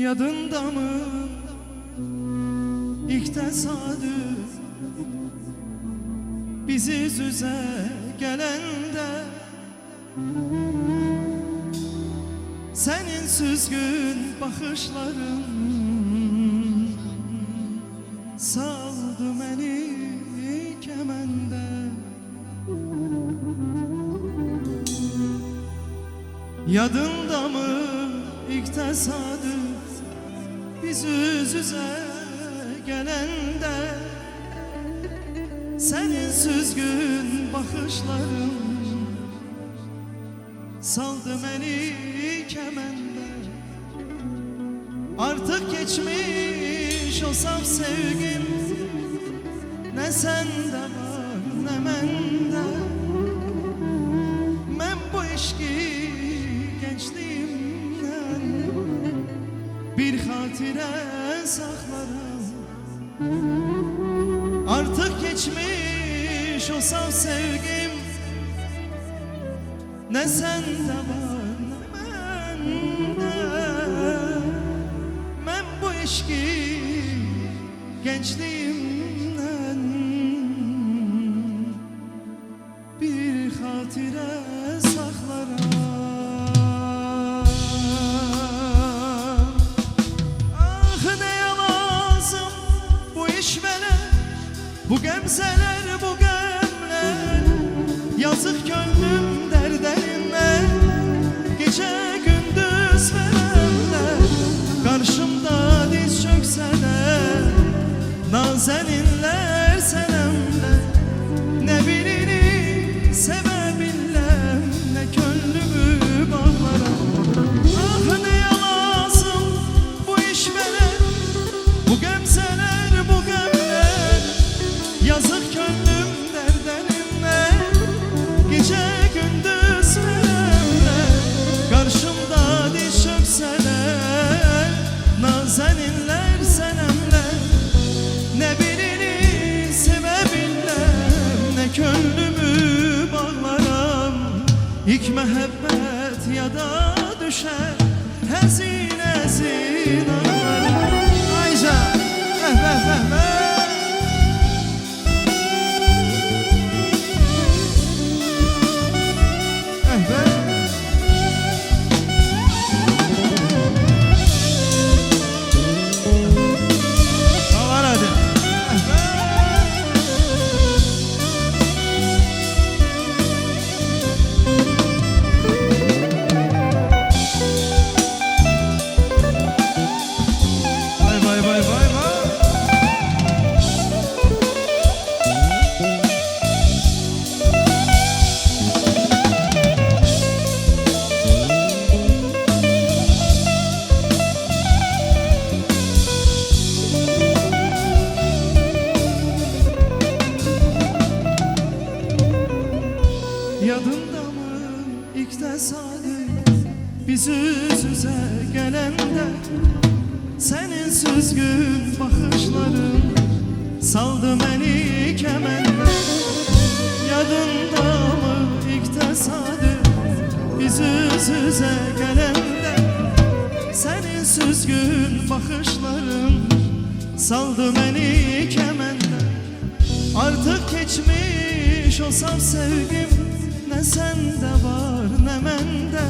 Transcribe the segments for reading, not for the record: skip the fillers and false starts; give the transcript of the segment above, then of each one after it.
Yadında mı ilk tesadüf bizi yüz yüze gelende, senin süzgün bakışların saldı beni kemende. Yadında mı ilk tesadüf biz yüz yüze gelende, senin süzgün bakışların saldı beni kemende. Artık geçmiş o saf sevgim, ne sende var ne mende. Ben bu eşki gençliğimden bir hatire saklarım. Artık geçmiş o saf sevgim, ne sende var ne bende. Ben bu eşki gençliğimden bir hatire saklarım. Bu gemzeler, bu gemler, yazık gönlüm derlerine, gece gündüz veremler. Karşımda diz çökseler, nazeninler senemler. Ne birini sevebilem, ne gönlümü bağlarım. Ah ne yalazım bu işveler, bu gemzeler, bu gemler, yazık gönlüm derdenimle, gece gündüz veremle. Karşımda diz çökseler, nazeninler senemle. Ne birini sevebilem, ne gönlümü bağlarım. İlk mehabbet ya da düşer hezin hezin anlarım. Ayşe yadında mı ilk tesadüf biz yüz yüze gelende, senin süzgün bakışların saldı beni kemende. Yadında mı ilk tesadüf biz yüz yüze gelende, senin süzgün bakışların saldı beni kemende. Artık geçmiş o saf sevgim, ne sende var ne mende.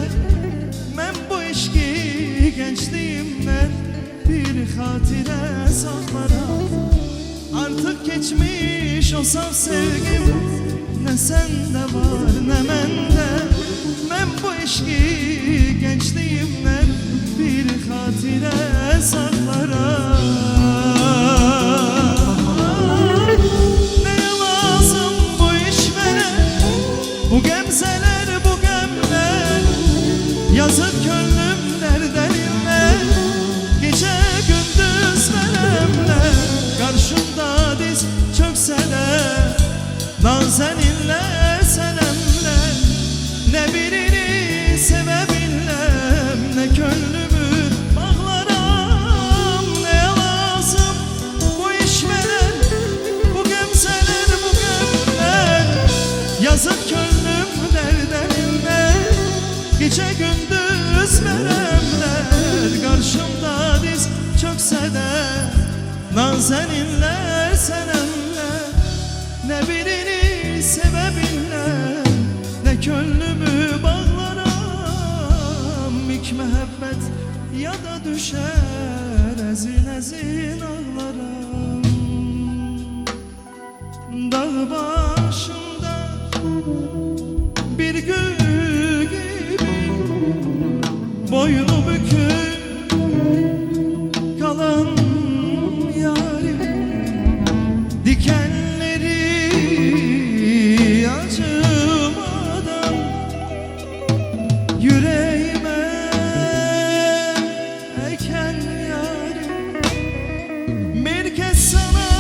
Ben bu eşki gençliğimden bir hatire saklarım. Artık geçmiş o saf sevgim, ne sende var ne mende. Ben bu eşki gençliğimden bir hatire saklarım. Bu gemzeler, bu gemler, yazık gönlüm derdenimle, gece gündüz veremler. Karşımda diz çökseler, nazeninler senemler. Ne birini sevebilem, ne gönlümü bağlarım. Ne lazım bu işveler, bu gemzeler, bu gemler, yazık gönlüm derdenimle, gece gündüz veremler. Karşımda Nazeninler senenle, ne birini sebebiyle, ne könlümü bağlaram. İlk mehabbet ya da düşer, ezin ezin ağlaram. Dağ başında bir gül gibi, boynu bükük kalan yarim, dikenleri acımadan yüreğime eken yarim. Bir kez sana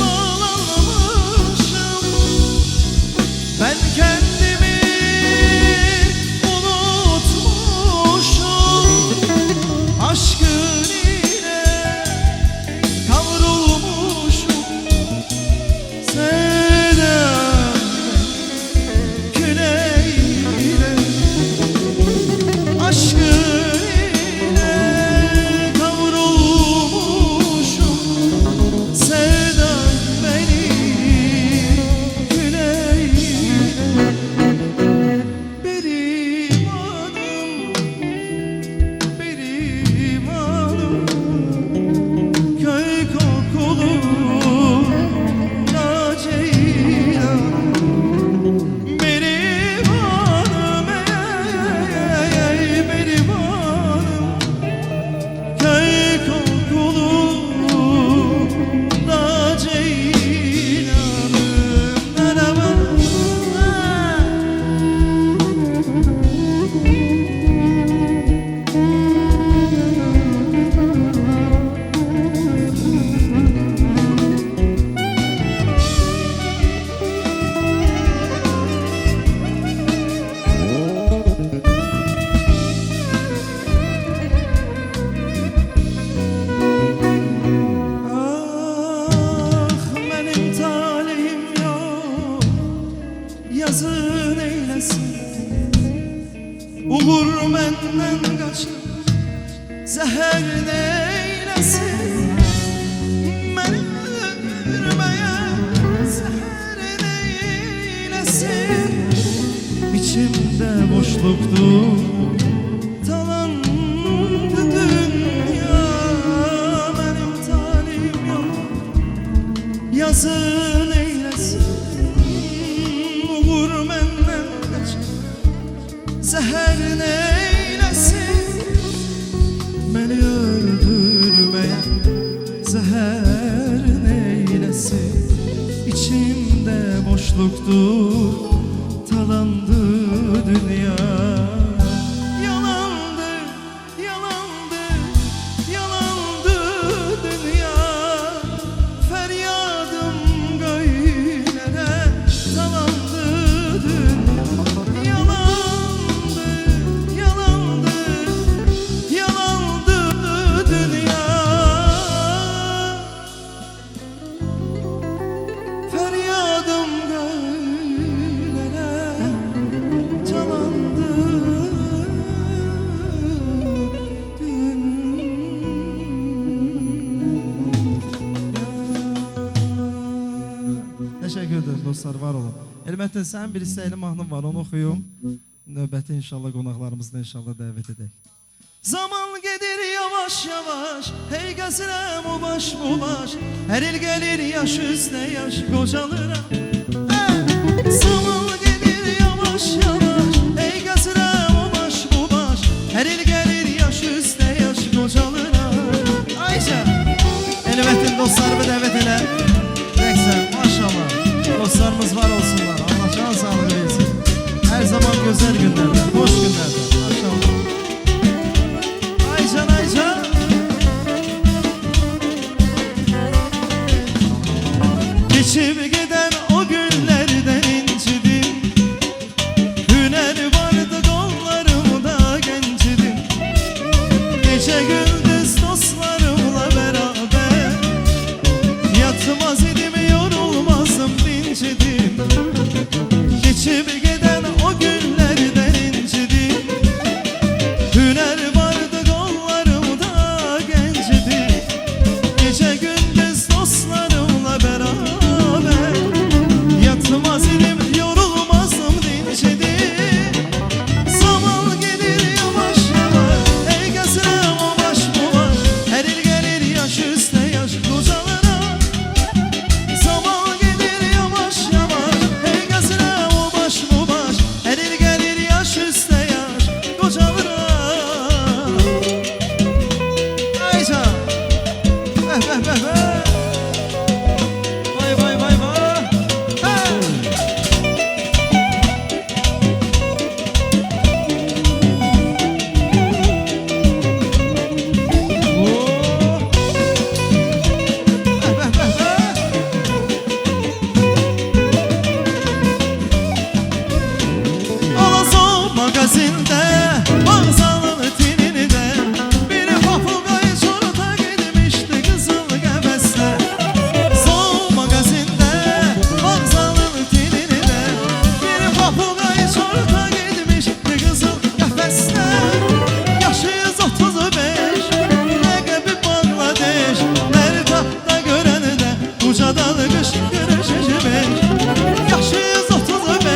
bağlanmışım, ben kendimi unutmuşum. Aşkın ile kavrulmuşum, sevdam küleyle. Aşkın ile kavrulmuşum, sevdam beni küleyle. Bir imanım, bir imanım, köy kokulu Naceylanım. Bir imanım, bir imanım, köy kokulu Naceylanım. Ah, benim talihim yok, yazın eylesin. Uğur benden kaçır, zehir neylesin. Beni öldürmeye zehir neylesin. İçimde boşluktu, talandı dünya. Benim talihim yok, yazın eylesin. Uğur benden kaçır, zehir neylesin. Beni öldürmeye zehir neylesin. İçimde boşluktu, talandı dünya. Yalandı, yalandı, yalandı dünya. Feryadım göğlere talandı dünya. Yalandı, yalandı, yalandı dünya. Feryadım göğlere talandı dünya. Teşekkür ederim dostlar, var olun. Elbette sen bir istəyili mahnım var, onu oxuyum. Növbəti inşallah qonaqlarımızı da inşallah dəvət edək. Zaman gedir yavaş yavaş, hey gəzirəm o baş bu baş. Her il gelir yaş üstə yaş, qocalıram. Zaman gedir yavaş yavaş, hey gəzirəm o baş bu baş. Her il gelir yaş üstə yaş, qocalıram. Ayşə, elbətin dostlarımı dəvət elə. Neyse, maşallah. Dostlarımız var olsunlar. Allah can sağlığı versin. Her zaman güzel günlerde, hoş günlerde. Maşallah. Aycan, Aycan. Geçip giden o günlerden incidim. Hüner vardı kollarımda, gencidim. Gece gündüz dostlarımla beraber yatmaz idim, yorulmazdım, dincidim. Geçip giden o günlerden incidim. Hüner vardı kollarımda, gencidim. Vay vay vay vay. Alazon magazinde Bağzalın tinini de biri papugayı çorta gitmişti kızıl gebesle. Son magazinde Bağzalın tinini de biri papugayı çorta gitmişti kızıl gebesle. Yaşı 135 Rəqəbi Bangladeş Ləri tapda görəni də ucadan qış görüşəcək. Yaşı 135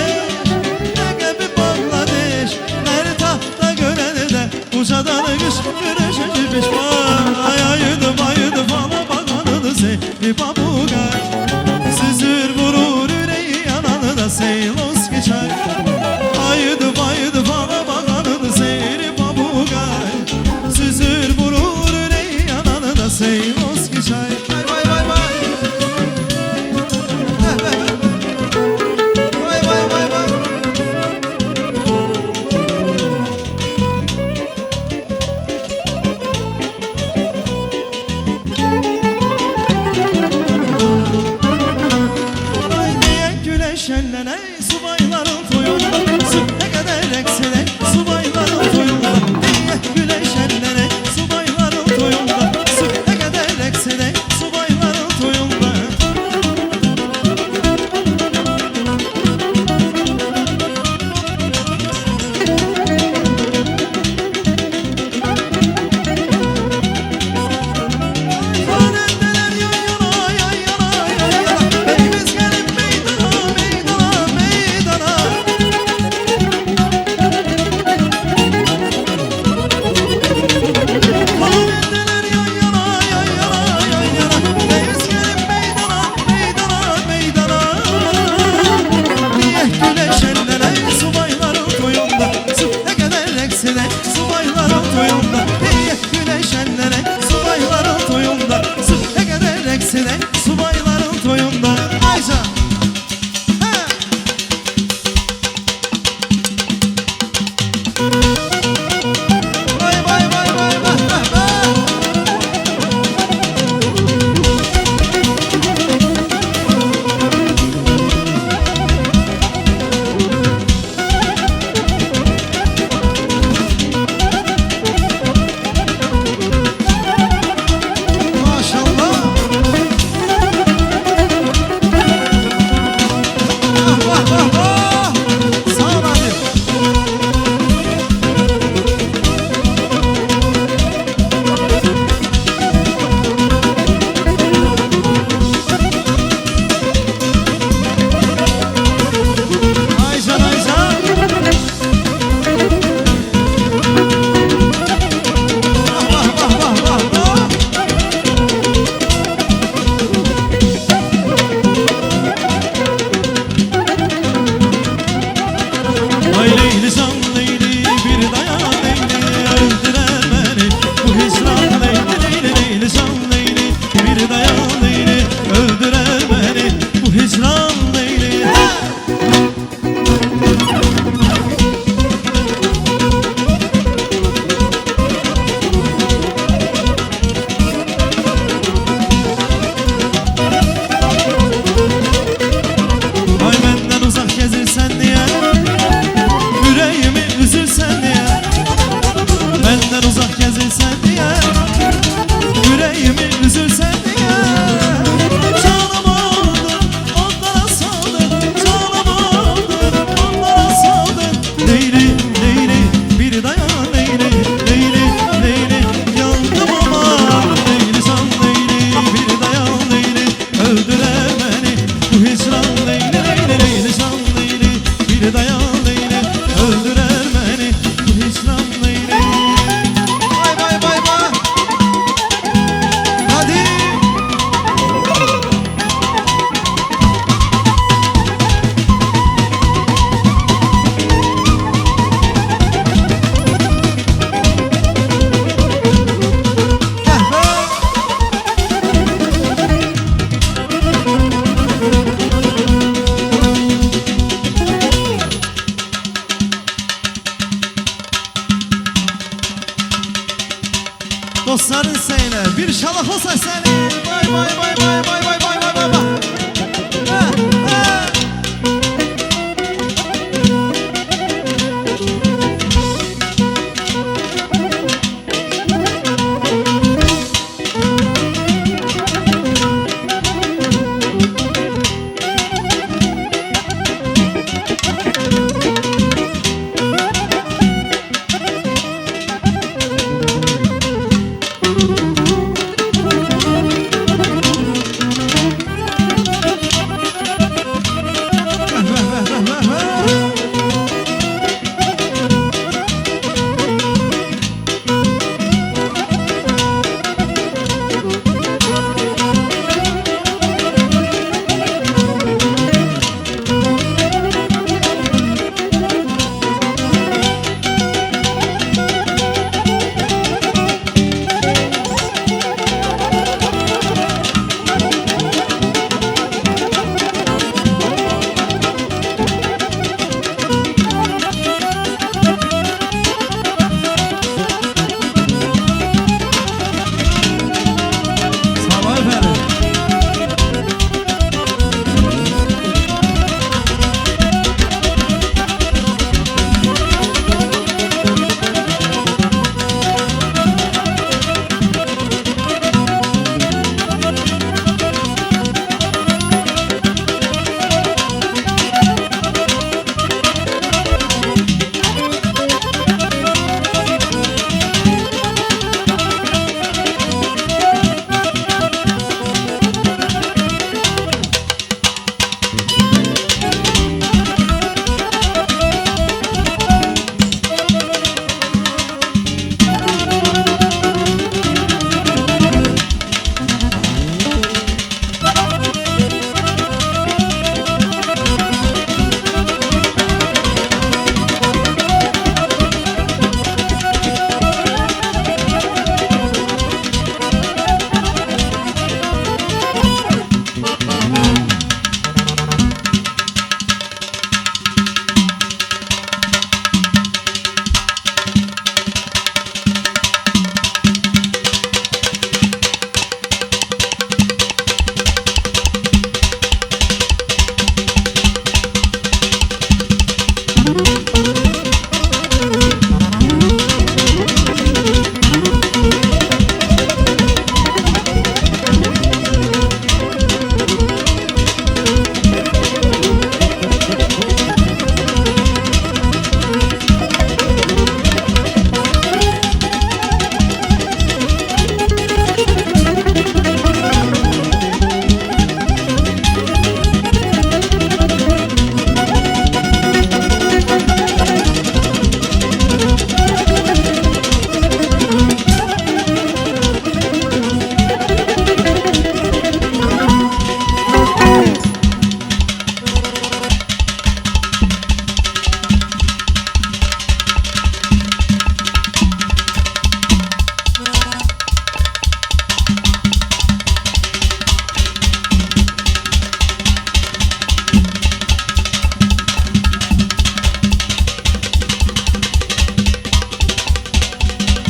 Rəqəbi Bangladeş Ləri tapda görəni də ucadan qış görüşəcək. Vay ayıdı bayıdı fala bağanıdı seyri papugay. Süzür vurur ürəyi yananı da Seyloski çay. Ayıdı bayıdı fala bağanıdı seyri papugay. Süzür vurur ürəyi yananı da Seyloski çay. Vay vay vay vay. Vay vay vay vay. Ay diye güleşenlene subayların toyunda Sübhe kadar eksene subayların toyunda Diye güleşenlene subayların toyunda Sübhe kadar eksene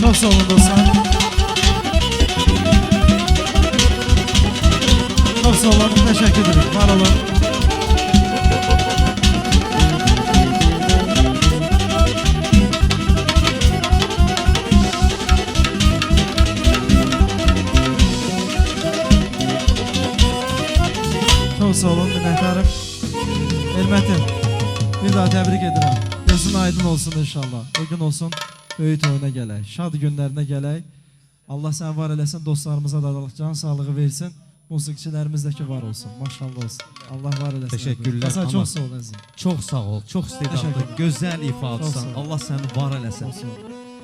Çok sağ olun dostlar. Çok sağ olun. Teşekkür ederim. Var olun. Çok sağ olun. Minnettarım. Hürmetim. Bir daha tebrik ederim. Gözün aydın olsun inşallah. O gün olsun. Böyük oyuna gələk, şad günlərinə gələk. Allah sən var eləsin, dostlarımıza da can sağlığı versin. Musiqiçilərimizdəki var olsun, maşallah olsun. Allah var eləsin. Teşekkürler. Hasan, çox sağ ol əzim. Çok sağ ol, çok istedadlı, Teşekkür. güzel ifadesən. Çok sağ ol. Allah səni var eləsin. Olsun.